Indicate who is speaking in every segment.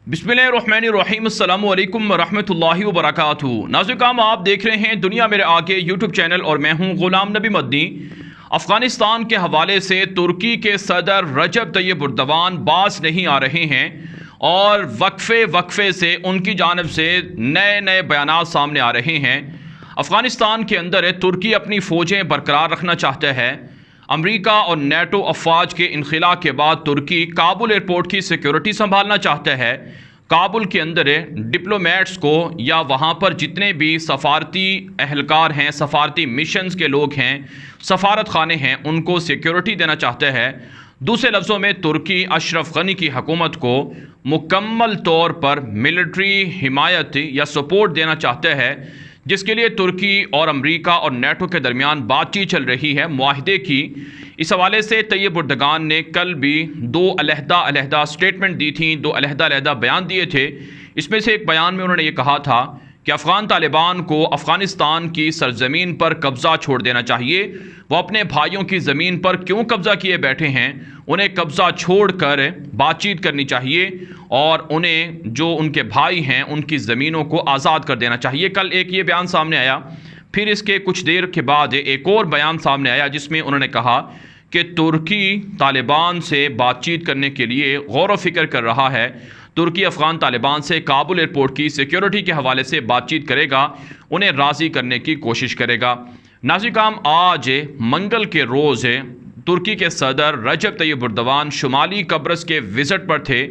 Speaker 1: बिस्मिल्लाहिर्रहमानिर्रहीम अस्सलामु अलैकुम रहमतुल्लाहि व बरकातुहू। नाज़रीन, आप देख रहे हैं दुनिया मेरे आगे यूट्यूब चैनल और मैं हूं गुलाम नबी मदनी। अफ़गानिस्तान के हवाले से तुर्की के सदर रजब तैयब एर्दोगान बाज नहीं आ रहे हैं और वक्फे से उनकी जानिब से नए नए बयानात सामने आ रहे हैं। अफ़गानिस्तान के अंदर तुर्की अपनी फ़ौजें बरकरार रखना चाहता है। अमेरिका और नेटो अफवाज के इनखिला के बाद तुर्की काबुल एयरपोर्ट की सिक्योरिटी संभालना चाहता है। काबुल के अंदर डिप्लोमेट्स को या वहाँ पर जितने भी सफारती अहलकार हैं, सफारती मिशंस के लोग हैं, सफारत खाने हैं, उनको सिक्योरिटी देना चाहता है। दूसरे लफ्ज़ों में तुर्की अशरफ गनी की हुकूमत को मुकम्मल तौर पर मिलिट्री हिमायत या सपोर्ट देना चाहता है, जिसके लिए तुर्की और अमेरिका और नेटो के दरमियान बातचीत चल रही है मुआहिदे की। इस हवाले से तैयब एर्दोगान ने कल भी दो अलहदा स्टेटमेंट दी थी, दो अलहदा बयान दिए थे। इसमें से एक बयान में उन्होंने ये कहा था कि अफ़गान तालिबान को अफ़गानिस्तान की सरजमीन पर कब्ज़ा छोड़ देना चाहिए। वो अपने भाइयों की ज़मीन पर क्यों कब्ज़ा किए बैठे हैं, उन्हें कब्ज़ा छोड़कर बातचीत करनी चाहिए और उन्हें जो उनके भाई हैं उनकी ज़मीनों को आज़ाद कर देना चाहिए। कल एक ये बयान सामने आया, फिर इसके कुछ देर के बाद एक और बयान सामने आया जिसमें उन्होंने कहा कि तुर्की तालिबान से बातचीत करने के लिए गौर व फिक्र कर रहा है। तुर्की अफ़गान तालिबान से काबुल एयरपोर्ट की सिक्योरिटी के हवाले से बातचीत करेगा, उन्हें राज़ी करने की कोशिश करेगा। नाज़रीन, आज मंगल के रोज़ तुर्की के सदर रजब तैयब एर्दोगान शुमाली कब्रस के विज़िट पर थे,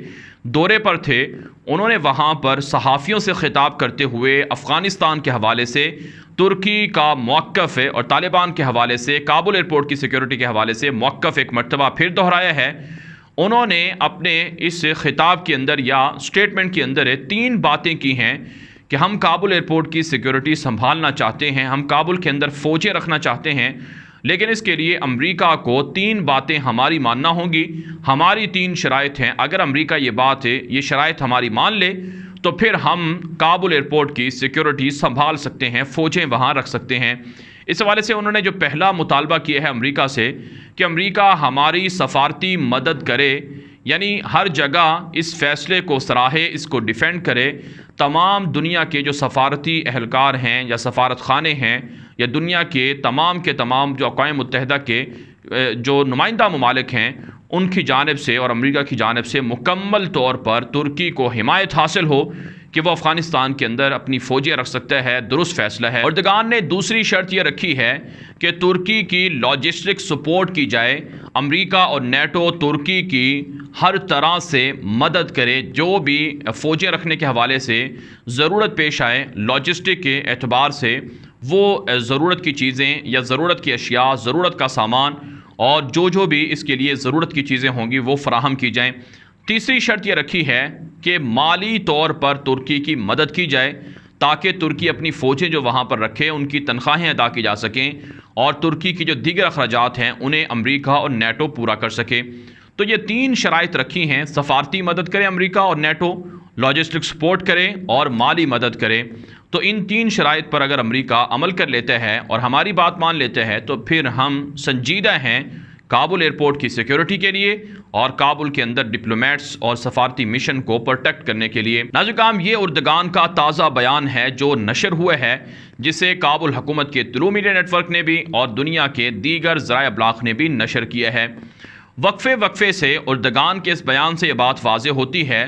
Speaker 1: दौरे पर थे। उन्होंने वहाँ पर सहाफ़ियों से ख़िताब करते हुए अफ़गानिस्तान के हवाले से तुर्की का मौक़िफ़ और तालिबान के हवाले से काबुल एयरपोर्ट की सिक्योरिटी के हवाले से मौक़िफ़ एक मरतबा फिर दोहराया है। उन्होंने अपने इस खिताब के अंदर या स्टेटमेंट के अंदर तीन बातें की हैं कि हम काबुल एयरपोर्ट की सिक्योरिटी संभालना चाहते हैं, हम काबुल के अंदर फ़ौजें रखना चाहते हैं, लेकिन इसके लिए अमेरिका को तीन बातें हमारी मानना होंगी। हमारी तीन शराइत हैं। अगर अमेरिका ये शराइत हमारी मान ले तो फिर हम काबुल एयरपोर्ट की सिक्योरिटी संभाल सकते हैं, फ़ौजें वहाँ रख सकते हैं। इस हवाले से उन्होंने जो पहला मुतालबा किया है अमेरिका से कि अमेरिका हमारी सफारती मदद करे, यानी हर जगह इस फ़ैसले को सराहे, इसको डिफ़ेंड करे। तमाम दुनिया के जो सफारती अहलकार हैं या सफारत खाने हैं या दुनिया के तमाम जो अक़वाम मुत्तहिदा के जो नुमाइंदा ममालिक हैं उनकी जानिब से और अमेरिका की जानिब से मुकम्मल तौर पर तुर्की को हिमायत हासिल हो कि वो अफ़गानिस्तान के अंदर अपनी फ़ौजें रख सकता है। दुरुस्त फ़ैसला है। एर्दोगान ने दूसरी शर्त ये रखी है कि तुर्की की लॉजिस्टिक सपोर्ट की जाए। अमेरिका और नेटो तुर्की की हर तरह से मदद करे, जो भी फ़ौजें रखने के हवाले से ज़रूरत पेश आए, लॉजिस्टिक के एतबार से वो ज़रूरत की चीज़ें या ज़रूरत की अशिया, ज़रूरत का सामान और जो भी इसके लिए ज़रूरत की चीज़ें होंगी वो फ़राहम की जाएँ। तीसरी शर्त ये रखी है कि माली तौर पर तुर्की की मदद की जाए ताकि तुर्की अपनी फ़ौजें जो वहाँ पर रखे उनकी तनख्वाहें अदा की जा सकें और तुर्की की जो दीगर अखराजात हैं उन्हें अमेरिका और नेटो पूरा कर सके। तो ये तीन शराइत रखी हैं, सफारती मदद करें अमेरिका और नेटो, लॉजिस्टिक सपोर्ट करें और माली मदद करें। तो इन तीन शराइत पर अगर अमेरिका अमल कर लेता है और हमारी बात मान लेता है तो फिर हम संजीदा हैं काबुल एयरपोर्ट की सिक्योरिटी के लिए और काबुल के अंदर डिप्लोमेट्स और सफारती मिशन को प्रोटेक्ट करने के लिए। नाज़रीन, ये एर्दोगान का ताज़ा बयान है जो नशर हुआ है, जिसे काबुल हुकूमत के तुलू मीडिया नेटवर्क ने भी और दुनिया के दीगर ज़राए अब्लाग ने भी नशर किया है। वक्फे से एर्दोगान के इस बयान से ये बात वाज़ेह होती है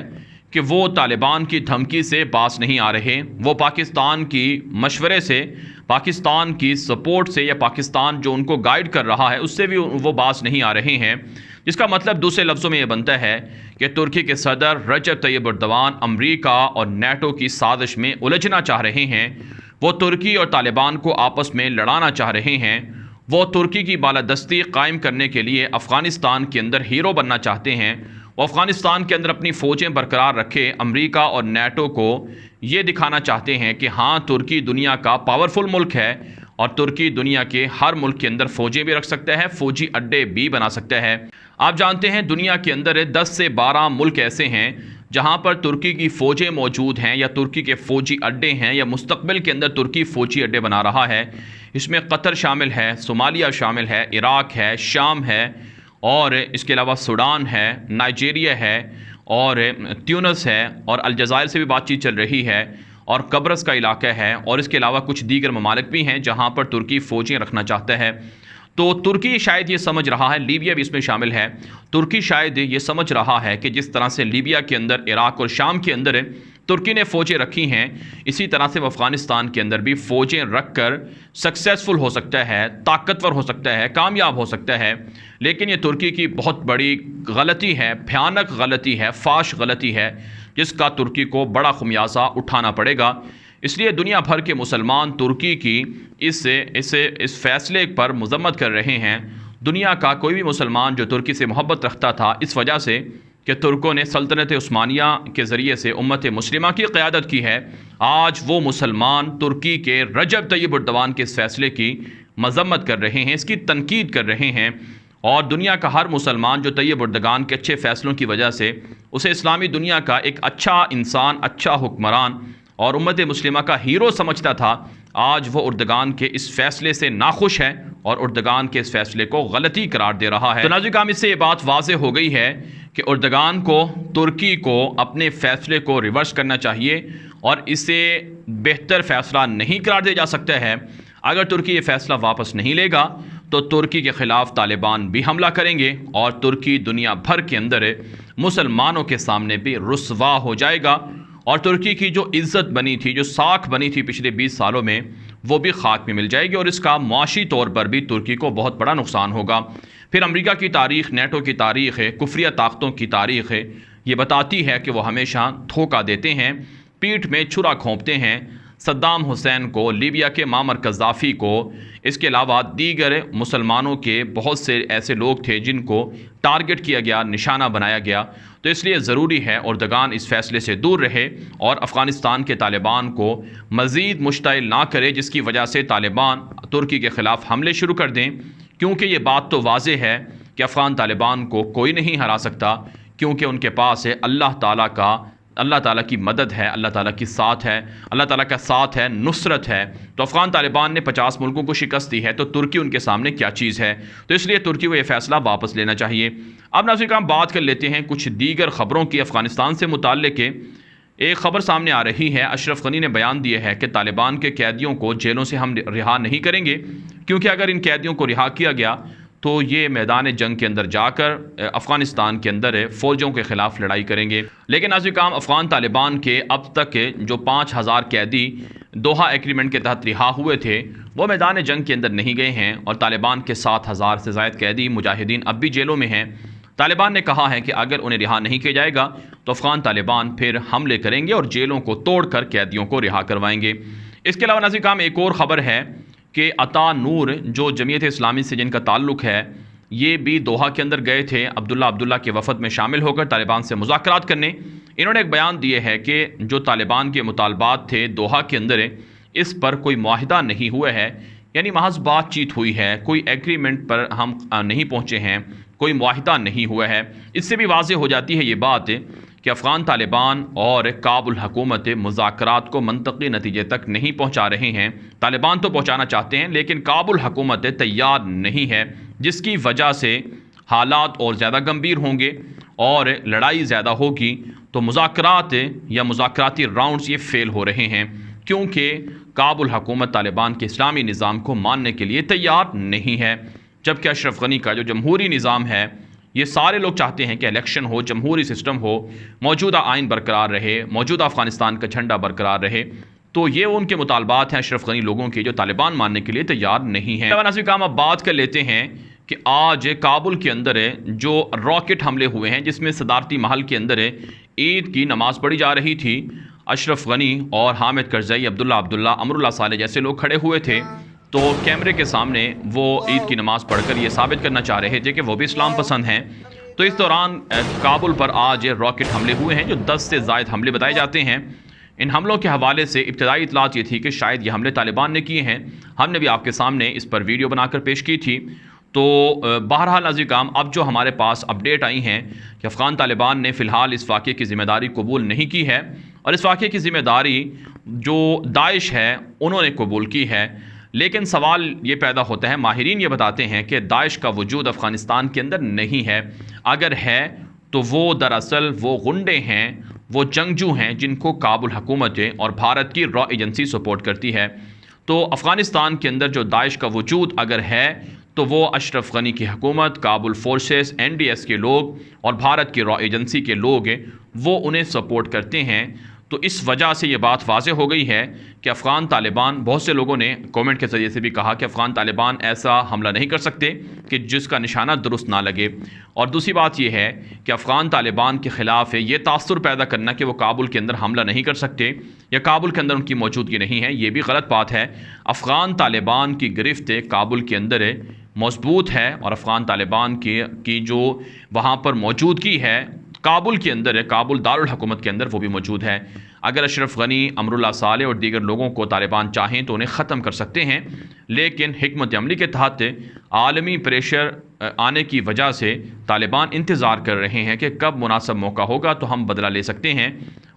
Speaker 1: कि वो तालिबान की धमकी से बास नहीं आ रहे। वो पाकिस्तान की मशवरे से, पाकिस्तान की सपोर्ट से या पाकिस्तान जो उनको गाइड कर रहा है उससे भी वो बास नहीं आ रहे हैं। इसका मतलब दूसरे लफ्ज़ों में ये बनता है कि तुर्की के सदर रजब तैयब एर्दोगान अमेरिका और नेटो की साजिश में उलझना चाह रहे हैं। वो तुर्की और तालिबान को आपस में लड़ाना चाह रहे हैं। वो तुर्की की बालादस्ती कायम करने के लिए अफ़गानिस्तान के अंदर हीरो बनना चाहते हैं। वो अफ़गानिस्तान के अंदर अपनी फ़ौजें बरकरार रखे, अमेरिका और नेटो को ये दिखाना चाहते हैं कि हाँ, तुर्की दुनिया का पावरफुल मुल्क है और तुर्की दुनिया के हर मुल्क के अंदर फ़ौजें भी रख सकता है, फ़ौजी अड्डे भी बना सकता है। आप जानते हैं दुनिया के अंदर 10 से 12 मुल्क ऐसे हैं जहाँ पर तुर्की की फ़ौजें मौजूद हैं या तुर्की के फ़ौजी अड्डे हैं या मुस्तक़बिल के अंदर तुर्की फ़ौजी अड्डे बना रहा है। इसमें कतर शामिल है, सोमालिया शामिल है, इराक़ है, शाम है और इसके अलावा सूडान है, नाइजीरिया है और ट्यूनिस है और अलजायर से भी बातचीत चल रही है और कब्रस का इलाका है और इसके अलावा कुछ दीगर ममालिक भी हैं जहाँ पर तुर्की फ़ौजें रखना चाहता है। तो तुर्की शायद ये समझ रहा है, लीबिया भी इसमें शामिल है, तुर्की शायद ये समझ रहा है कि जिस तरह से लीबिया के अंदर, इराक़ और शाम के अंदर तुर्की ने फ़ौजें रखी हैं, इसी तरह से वो अफ़गानिस्तान के अंदर भी फ़ौजें रख कर सक्सेसफुल हो सकता है, ताकतवर हो सकता है, कामयाब हो सकता है। लेकिन ये तुर्की की बहुत बड़ी गलती है, भयानक गलती है, फाश गलती है, जिसका तुर्की को बड़ा खुमियाजा उठाना पड़ेगा। इसलिए दुनिया भर के मुसलमान तुर्की की इस फैसले पर मजम्मत कर रहे हैं। दुनिया का कोई भी मुसलमान जो तुर्की से मोहब्बत रखता था, इस वजह से कि तुर्कों ने सल्तनत उस्मानिया के ज़रिए से उम्मत मुस्लिमा की क़यादत की है, आज वो मुसलमान तुर्की के रजब तय्यब एर्दोगान के इस फैसले की मजम्मत कर रहे हैं, इसकी तनकीद कर रहे हैं। और दुनिया का हर मुसलमान जो तय्यब एर्दोगान के अच्छे फ़ैसलों की वजह से उसे इस्लामी दुनिया का एक अच्छा इंसान, अच्छा हुक्मरान और उम्मत मुस्लिमा का हीरो समझता था, आज वो एर्दोगान के इस फैसले से नाखुश है और एर्दोगान के इस फैसले को गलती करार दे रहा है। तो नाज़रीन, इससे ये बात वाज़ेह हो गई है कि एर्दोगान को, तुर्की को अपने फैसले को रिवर्स करना चाहिए और इसे बेहतर फ़ैसला नहीं करार दिया जा सकता है। अगर तुर्की ये फ़ैसला वापस नहीं लेगा तो तुर्की के ख़िलाफ़ तालिबान भी हमला करेंगे और तुर्की दुनिया भर के अंदर मुसलमानों के सामने भी रुस्वा हो जाएगा और तुर्की की जो इज़्ज़त बनी थी, जो साख बनी थी पिछले 20 सालों में, वो भी खाक में मिल जाएगी और इसका मुआशी तौर पर भी तुर्की को बहुत बड़ा नुकसान होगा। फिर अमेरिका की तारीख़, नेटो की तारीख़ है, कुफ्रिया ताकतों की तारीख़ है, ये बताती है कि वो हमेशा धोखा देते हैं, पीठ में छुरा घोंपते हैं। सद्दाम हुसैन को, लीबिया के मामर कज़ाफ़ी को, इसके अलावा दीगर मुसलमानों के बहुत से ऐसे लोग थे जिनको टारगेट किया गया, निशाना बनाया गया। तो इसलिए ज़रूरी है एर्दोगान इस फैसले से दूर रहे और अफ़गानिस्तान के तालिबान को मज़ीद मुश्तइल ना करे, जिसकी वजह से तालिबान तुर्की के ख़िलाफ़ हमले शुरू कर दें। क्योंकि ये बात तो वाज़ेह है कि अफ़गान तालिबान को कोई नहीं हरा सकता, क्योंकि उनके पास है अल्लाह ताला की मदद है, अल्लाह ताला की साथ है, अल्लाह ताला का साथ है, नुसरत है। तो अफ़गान तालिबान ने 50 मुल्कों को शिकस्त दी है, तो तुर्की उनके सामने क्या चीज़ है। तो इसलिए तुर्की को ये फ़ैसला वापस लेना चाहिए। अब नाज़रीन, हम बात कर लेते हैं कुछ दीगर ख़बरों की। अफ़गानिस्तान से मुताल्लिक़ एक ख़बर सामने आ रही है। अशरफ गनी ने बयान दिया है कि तालिबान के कैदियों को जेलों से हम रिहा नहीं करेंगे, क्योंकि अगर इन कैदियों को रिहा किया गया तो ये मैदान जंग के अंदर जाकर अफ़गानिस्तान के अंदर फ़ौजों के ख़िलाफ़ लड़ाई करेंगे। लेकिन नाज़रीन, अफ़गान तालिबान के अब तक जो 5000 कैदी दोहा एग्रीमेंट के तहत रिहा हुए थे, वो मैदान जंग के अंदर नहीं गए हैं और तालिबान के 7000 से ज़ायद कैदी मुजाहिदीन अब भी जेलों में हैं। तालिबान ने कहा है कि अगर उन्हें रिहा नहीं किया जाएगा तो अफ़गान तालिबान फिर हमले करेंगे और जेलों को तोड़कर कैदियों को रिहा करवाएंगे। इसके अलावा नाज़रीन, एक और ख़बर है कि अता नूर जो जमीयत इस्लामी से जिनका ताल्लुक़ है, ये भी दोहा के अंदर गए थे अब्दुल्ला के वफ़द में शामिल होकर तालिबान से मुज़ाकरात करने। इन्होंने एक बयान दिए है कि जो तालिबान के मुतालबात थे दोहा के अंदर, इस पर कोई मुआहिदा नहीं हुआ है, यानी महज बातचीत हुई है, कोई एग्रीमेंट पर हम नहीं पहुँचे हैं, कोई मुआहिदा नहीं हुआ है। इससे भी वाज़ेह हो जाती है ये बात कि अफ़गान तालिबान और काबुल हुकूमत मुज़ाकरात को मंतकी नतीजे तक नहीं पहुँचा रहे हैं। तालिबान तो पहुँचाना चाहते हैं, लेकिन काबुल हुकूमत तैयार नहीं है, जिसकी वजह से हालात और ज़्यादा गंभीर होंगे और लड़ाई ज़्यादा होगी। तो मुज़ाकरात या मुज़ाकराती राउंड्स ये फ़ेल हो रहे हैं, क्योंकि काबुल हुकूमत तालिबान के इस्लामी निज़ाम को मानने के लिए तैयार नहीं है। जबकि अशरफ गनी का जो जमहूरी निज़ाम है, ये सारे लोग चाहते हैं कि इलेक्शन हो, जमहूरी सिस्टम हो, मौजूदा आइन बरकरार रहे, मौजूदा अफ़गानिस्तान का झंडा बरकरार रहे। तो ये उनके मुतालबात हैं अशरफ गनी लोगों के, जो तालिबान मानने के लिए तैयार नहीं है। अब बात कर लेते हैं कि आज काबुल के अंदर जो रॉकेट हमले हुए हैं, जिसमें सदारती महल के अंदर ईद की नमाज़ पढ़ी जा रही थी, अशरफ गनी और हामिद करज़ई, अब्दुल्ला, अमरुल्लाह साले जैसे लोग खड़े हुए थे। तो कैमरे के सामने वो ईद की नमाज़ पढ़कर ये साबित करना चाह रहे थे कि वो भी इस्लाम पसंद हैं। तो इस दौरान काबुल पर आज रॉकेट हमले हुए हैं, जो 10 से ज़ायद हमले बताए जाते हैं। इन हमलों के हवाले से इब्तदाई इतलात ये थी कि शायद ये हमले तालिबान ने किए हैं। हमने भी आपके सामने इस पर वीडियो बनाकर पेश की थी। तो बहरहाल नाज़रीन, अब जो हमारे पास अपडेट आई हैं कि अफ़गान तालिबान ने फ़िलहाल इस वाक़े की ज़िम्मेदारी कबूल नहीं की है और इस वाक़े की ज़िम्मेदारी जो दाइश है उन्होंने कबूल की है। लेकिन सवाल ये पैदा होता है, माहिरीन ये बताते हैं कि दाइश का वजूद अफ़गानिस्तान के अंदर नहीं है, अगर है तो वो दरअसल वो गुंडे हैं, वो जंगजू हैं जिनको काबुल हुकूमत और भारत की रॉ एजेंसी सपोर्ट करती है। तो अफ़गानिस्तान के अंदर जो दाइश का वजूद अगर है तो वो अशरफ गनी की हुकूमत, काबुल फोर्सेस, NDS के लोग और भारत की रॉ एजेंसी के लोग वो उन्हें सपोर्ट करते हैं। तो इस वजह से ये बात वाज़े हो गई है कि अफ़गान तालिबान, बहुत से लोगों ने कमेंट के ज़रिए से भी कहा कि अफ़गान तालिबान ऐसा हमला नहीं कर सकते कि जिसका निशाना दुरुस्त ना लगे। और दूसरी बात यह है कि अफ़गान तालिबान के ख़िलाफ़ ये तासुर पैदा करना कि वो काबुल के अंदर हमला नहीं कर सकते या काबुल के अंदर उनकी मौजूदगी नहीं है, ये भी गलत बात है। अफ़गान तालिबान की गिरफ्त काबुल के अंदर मजबूत है और अफ़गान तालिबान की जो वहाँ पर मौजूदगी है काबुल के अंदर है, काबुल दारुल हुकूमत के अंदर, वो भी मौजूद है। अगर अशरफ गनी, अमरुल्लाह सालेह और दीगर लोगों को तालिबान चाहें तो उन्हें ख़त्म कर सकते हैं, लेकिन हिकमत अमली के तहत आलमी प्रेशर आने की वजह से तालिबान इंतज़ार कर रहे हैं कि कब मुनासिब मौका होगा तो हम बदला ले सकते हैं।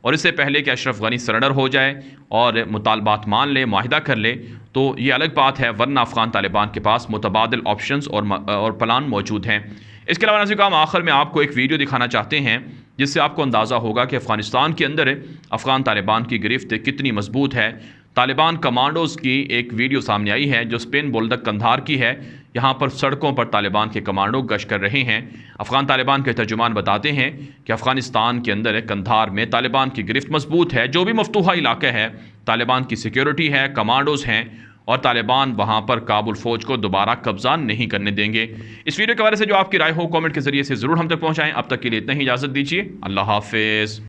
Speaker 1: और इससे पहले कि अशरफ गनी सरेंडर हो जाए और मुतालबात मान ले, माहिदा कर ले, तो ये अलग बात है, वरना अफ़गान तालिबान के पास मुतबादिल ऑप्शंस और प्लान मौजूद हैं। इसके अलावा नाज़रीन काम आखिर में आपको एक वीडियो दिखाना चाहते हैं जिससे आपको अंदाज़ा होगा कि अफ़गानिस्तान के अंदर अफ़गान तालिबान की गिरफ्त कितनी मजबूत है। तालिबान कमांडोज़ की एक वीडियो सामने आई है जो स्पेन बोल्दक कंधार की है। यहाँ पर सड़कों पर तालिबान के कमांडो गश्त कर रहे हैं। अफ़गान तालिबान के तर्जुमान बताते हैं कि अफ़गानिस्तान के अंदर कंधार में तालिबान की गिरफ्त मजबूत है। जो भी मफतूहा इलाका है तालिबान की सिक्योरिटी है, कमांडोज़ हैं और तालिबान वहाँ पर काबुल फ़ौज को दोबारा कब्ज़ा नहीं करने देंगे। इस वीडियो के बारे से जो आपकी राय हो कमेंट के ज़रिए से ज़रूर हम तक पहुँचाएँ। अब तक के लिए इतना ही, इजाज़त दीजिए। अल्लाह हाफ़िज़।